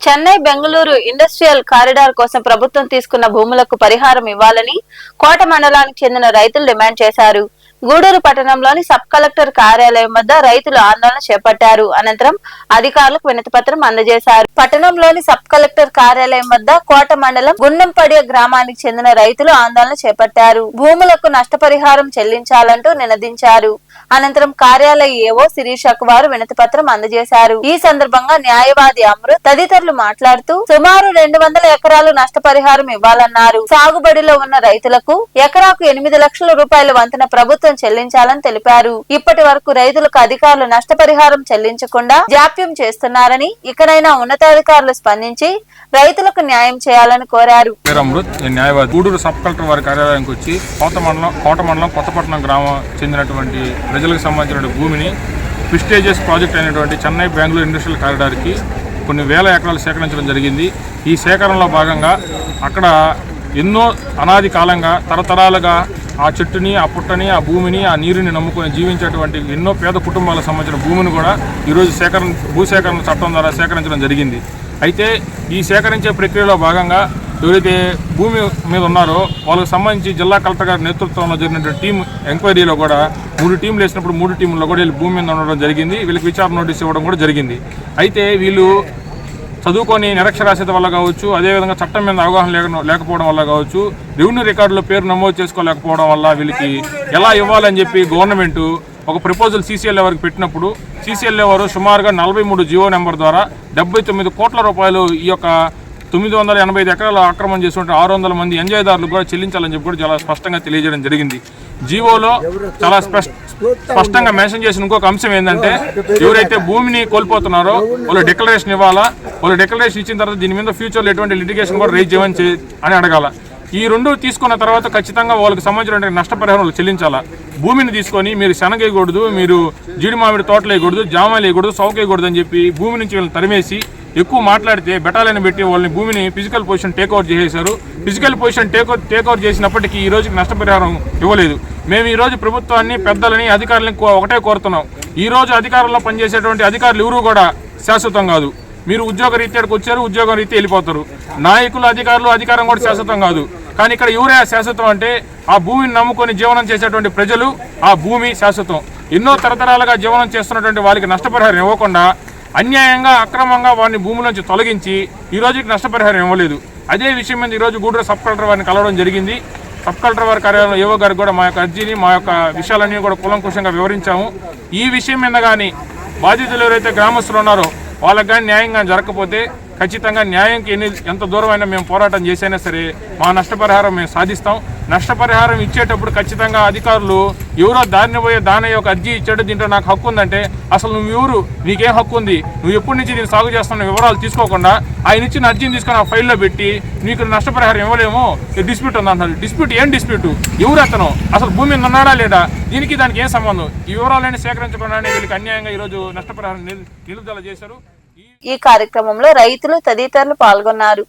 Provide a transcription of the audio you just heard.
Chennai Bengaluru industrial corridor కోసం ప్రభుత్వం తీసుకున్న భూములకు పరిహారం ఇవ్వాలని కోట మండలానికి చెందిన రైతులు డిమాండ్ చేశారు. గూడూరు పట్టణంలోని సబ్ కలెక్టర్ కార్యాలయం వద్ద రైతులు ఆందోళన చేపట్టారు. అనంతరం అధికారులకు వినతిపత్రం అందజేశారు. పట్టణంలోని సబ్ కలెక్టర్ కార్యాలయం వద్ద కోట మండలం గుండంపడియ గ్రామానికి చెందిన రైతులు ఆందోళన చేపట్టారు. భూములకు నష్టపరిహారం చెల్లించాలంటూ నినదించారు. అనంతరం కార్యాలయ ఏవో శిరీషకు వారు వినతిపత్రం అందజేశారు. ఈ సందర్భంగా న్యాయవాది అమృత్ తదితరులు మాట్లాడుతూ సుమారు 200 ఎకరాలు నష్టపరిహారం ఇవ్వాలన్నారు. సాగుబడిలో ఉన్న రైతులకు ఎకరాకు 8 లక్షల రూపాయల వంతున ప్రభుత్వం చెల్లించాలని తెలిపారు. ఇప్పటి వరకు రైతులకు అధికారులు నష్టపరిహారం చెల్లించకుండా జాప్యం చేస్తున్నారని, ఇకనైనా ఉన్నతాధికారులు స్పందించి రైతులకు న్యాయం చేయాలని కోరారు. గూడూరు సబ్ కలెక్టర్ వారి కార్యాలయానికి వచ్చి కోట మండలం కొత్తపట్నం గ్రామం చెందినటువంటి ప్రజలకు సంబంధించిన భూమిని ప్రిస్టేజియస్ ప్రాజెక్ట్ అయినటువంటి చెన్నై బెంగళూరు ఇండస్ట్రియల్ కారిడార్కి కొన్ని వేల ఎకరాలు సేకరించడం జరిగింది. ఈ సేకరణలో భాగంగా అక్కడ ఎన్నో అనాది కాలంగా తరతరాలుగా ఆ చెట్టుని, ఆ పుట్టని, ఆ భూమిని, ఆ నీరుని నమ్ముకొని జీవించేటువంటి ఎన్నో పేద కుటుంబాలకు సంబంధించిన భూమిని కూడా ఈరోజు భూసేకరణ చట్టం ద్వారా సేకరించడం జరిగింది. అయితే ఈ సేకరించే ప్రక్రియలో భాగంగా ఎవరైతే భూమి మీద ఉన్నారో వాళ్ళకి సంబంధించి జిల్లా కలెక్టర్ గారి నేతృత్వంలో జరిగినటువంటి టీం ఎంక్వైరీలో కూడా 3 టీంలు వేసినప్పుడు 3 టీంల్లో కూడా వీళ్ళు భూమి మీద ఉండడం జరిగింది. వీళ్ళకి విచారణ నోటీస్ ఇవ్వడం కూడా జరిగింది. అయితే వీళ్ళు చదువుకొని నిరక్షరాస్యత వల్ల కావచ్చు, అదేవిధంగా చట్టం మీద అవగాహన లేకపోవడం వల్ల కావచ్చు, రెవెన్యూ రికార్డులో పేరు నమోదు చేసుకోలేకపోవడం వల్ల వీళ్ళకి ఎలా ఇవ్వాలని చెప్పి గవర్నమెంట్ ఒక ప్రపోజల్ CCLA వారికి పెట్టినప్పుడు CCLA వారు సుమారుగా 43 జీవో నెంబర్ ద్వారా 79 కోట్ల రూపాయలు ఈ యొక్క 985 ఎకరాలు ఆక్రమణ చేసినట్టు 600 మంది ఎంజాయ్దారులు కూడా చెల్లించాలని చెప్పి కూడా చాలా స్పష్టంగా తెలియజేయడం జరిగింది. జీవోలో చాలా స్పష్టంగా మెన్షన్ చేసిన ఇంకొక అంశం ఏంటంటే, ఎవరైతే భూమిని కోల్పోతున్నారో వాళ్ళు డిక్లరేషన్ ఇవ్వాలా. వాళ్ళు డిక్లరేషన్ ఇచ్చిన తర్వాత దీని మీద ఫ్యూచర్లో ఎటువంటి లిటిగేషన్ కూడా రైజ్ చేయమని అని అడగాల. ఈ రెండు తీసుకున్న తర్వాత ఖచ్చితంగా వాళ్ళకి సంబంధించిన నష్టపరిహారం చెల్లించాలా. భూమిని తీసుకొని మీరు శనగ వేయకూడదు, మీరు జీడి మామిడి తోటలు వేయకూడదు, జామాలు వేయకూడదు, సౌక వేయకూడదు అని చెప్పి భూమి నుంచి వీళ్ళని తరిమేసి ఎక్కువ మాట్లాడితే బెటాలని పెట్టి వాళ్ళని భూమిని ఫిజికల్ పొజిషన్ టేక్ఓవర్ చేసేశారు. ఫిజికల్ పొజిషన్ టేక్ఓవర్ చేసినప్పటికీ ఈ రోజుకి నష్టపరిహారం ఇవ్వలేదు. మేము ఈరోజు ప్రభుత్వాన్ని, పెద్దలని, అధికారులని ఒకటే కోరుతున్నాం. ఈరోజు అధికారంలో పనిచేసేటువంటి అధికారులు ఎవరు కూడా శాశ్వతం కాదు. మీరు ఉద్యోగ రీత్యానికి వచ్చారు, ఉద్యోగం రీత్యా వెళ్ళిపోతారు. నాయకులు, అధికారులు, అధికారం కూడా శాశ్వతం కాదు. కానీ ఇక్కడ ఎవరే శాశ్వతం అంటే ఆ భూమిని నమ్ముకొని జీవనం చేసేటువంటి ప్రజలు, ఆ భూమి శాశ్వతం. ఎన్నో తరతరాలుగా జీవనం చేస్తున్నటువంటి వాళ్ళకి నష్టపరిహారం ఇవ్వకుండా అన్యాయంగా, అక్రమంగా వారిని భూముల నుంచి తొలగించి ఈ రోజుకి నష్టపరిహారం ఇవ్వలేదు. అదే విషయం మీద ఈరోజు గూడూరు సబ్ కలెక్టర్ వారిని కలవడం జరిగింది. సబ్ కలెక్టర్ వారి కార్యాలయంలో ఏవో గారికి కూడా మా యొక్క అర్జీని, మా యొక్క విషయాలన్నీ కూడా కూలంకుషంగా వివరించాము. ఈ విషయం మీద కానీ బాధితులు ఎవరైతే గ్రామస్తులు ఉన్నారో వాళ్ళకి కానీ న్యాయంగా జరగకపోతే ఖచ్చితంగా న్యాయంకి ఎంత దూరమైనా మేము పోరాటం చేసైనా సరే మా నష్టపరిహారం మేము సాధిస్తాం. నష్టపరిహారం ఇచ్చేటప్పుడు ఖచ్చితంగా అధికారులు ఎవరో దారిని పోయే దానయ్య ఒక అర్జీ ఇచ్చాడు, దీంట్లో నాకు హక్కు ఉందంటే అసలు నువ్వు ఎవరు, నీకేం హక్కు ఉంది, నువ్వు ఎప్పటి నుంచి దీన్ని సాగు చేస్తున్న వివరాలు తీసుకోకుండా ఆయన ఇచ్చిన అర్జీని తీసుకొని ఆ ఫైల్లో పెట్టి నీకు నష్టపరిహారం ఇవ్వలేము, డిస్ప్యూట్ ఉందంటున్నారు. డిస్ప్యూట్ ఏం డిస్ప్యూట్? ఎవరు అతను, అసలు భూమి మీద ఉన్నాడా లేదా, దానికి ఏం సంబంధం? ఈ వివరాలన్నీ సేకరించకుండానే వీళ్ళకి అన్యాయంగా ఈరోజు నష్టపరిహారం నిలుపుదల చేశారు. ఈ కార్యక్రమంలో రైతులు తదితరులు పాల్గొన్నారు.